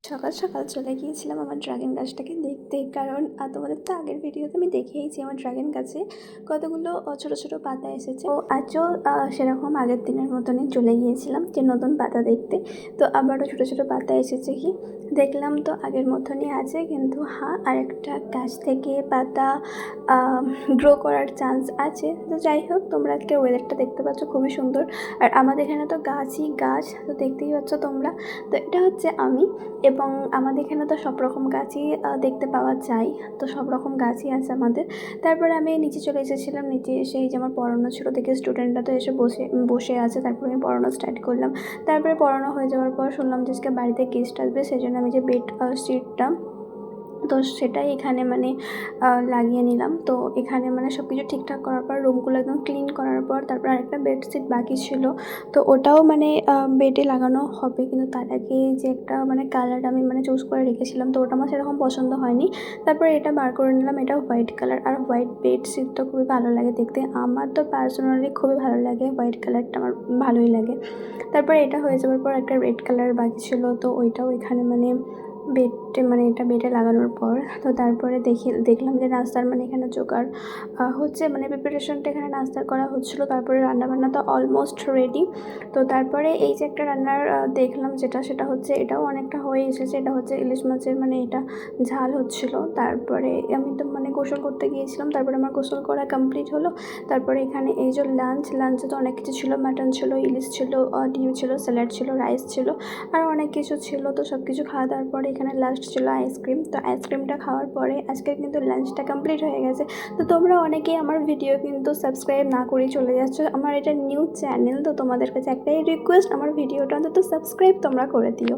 সকাল সকাল চলে গিয়েছিলাম আমার ড্রাগন গাছটাকে দেখতে, কারণ তোমাদের তো আগের ভিডিওতে আমি দেখিয়েছি আমার ড্রাগন গাছে কতগুলো ছোটো ছোটো পাতা এসেছে। তো আজও সেরকম আগের দিনের মতনই চলে গিয়েছিলাম যে নতুন পাতা দেখতে। তো আবারও ছোটো ছোটো পাতা এসেছে, কি দেখলাম তো আগের মতনই আছে, কিন্তু হ্যাঁ আরেকটা গাছ থেকে পাতা গ্রো করার চান্স আছে। তো যাই হোক, তোমরা আজকে ওয়েদারটা দেখতে পাচ্ছ খুবই সুন্দর, আর আমাদের এখানে তো গাছই গাছ, তো দেখতেই পাচ্ছ তোমরা। তো এটা হচ্ছে আমি, এবং আমাদের এখানে তো সব রকম গাছই দেখতে পাওয়া যায়, তো সব রকম গাছই আছে আমাদের। তারপরে আমি নিচে চলে এসেছিলাম, নিচে এসে এই যে আমার পড়ানো ছিল, দেখে স্টুডেন্টরা তো এসে বসে আছে, তারপরে আমি পড়ানো স্টার্ট করলাম। তারপরে পড়ানো হয়ে যাওয়ার পর শুনলাম যে আজকে বাড়িতে গেস্ট আসবে, সেই জন্য আমি যে বেড শিটটা, তো সেটাই এখানে মানে লাগিয়ে নিলাম। তো এখানে মানে সব কিছু ঠিকঠাক করার পর, রুমগুলো একদম ক্লিন করার পর, তারপর আরেকটা বেডশিট বাকি ছিল, তো ওটাও মানে বেডে লাগানো হবে। কিন্তু তার আগে যে একটা মানে কালার আমি মানে চুজ করে রেখেছিলাম, তো ওটা আমার সেরকম পছন্দ হয়নি। তারপরে এটা বার করে নিলাম, এটা হোয়াইট কালার, আর হোয়াইট বেডশিটটা খুবই ভালো লাগে দেখতে। আমার তো পার্সোনালি খুবই ভালো লাগে, হোয়াইট কালারটা আমার ভালোই লাগে। তারপরে এটা হয়ে যাওয়ার পর একটা রেড কালার বাকি ছিল, তো ওইটাও এখানে মানে বেডে মানে এটা বেডে লাগানোর পর, তো তারপরে দেখলাম যে নাস্তার মানে এখানে জোগাড় হচ্ছে, মানে প্রিপারেশনটা এখানে নাস্তার করা হচ্ছিলো। তারপরে রান্নাবান্না তো অলমোস্ট রেডি। তো তারপরে এই যে একটা রান্নার দেখলাম সেটা হচ্ছে, এটাও অনেকটা হয়ে এসেছে, এটা হচ্ছে ইলিশ মাছের মানে এটা ঝাল হচ্ছিলো। তারপরে আমি তো মানে গোসল করতে গিয়েছিলাম, তারপরে আমার গোসল করা কমপ্লিট হলো। তারপরে এখানে এই যে লাঞ্চে তো অনেক কিছু ছিল, মাটন ছিল, ইলিশ ছিল, ডিম ছিল, স্যালাড ছিল, রাইস ছিল, আর অনেক কিছু ছিল। তো সব কিছু খাওয়া দাওয়ার পরে এখানে লাস্ট ছিল আইসক্রিম। তো আইসক্রিমটা খাওয়ার পরে আজকে কিন্তু লাঞ্চটা কমপ্লিট হয়ে গেছে। তো তোমরা অনেকেই আমার ভিডিও কিন্তু সাবস্ক্রাইব না করেই চলে যাচ্ছ, আমার এটা নিউ চ্যানেল, তো তোমাদের কাছে একটাই রিকোয়েস্ট, আমার ভিডিওটা অন্তত সাবস্ক্রাইব তোমরা করে দিও।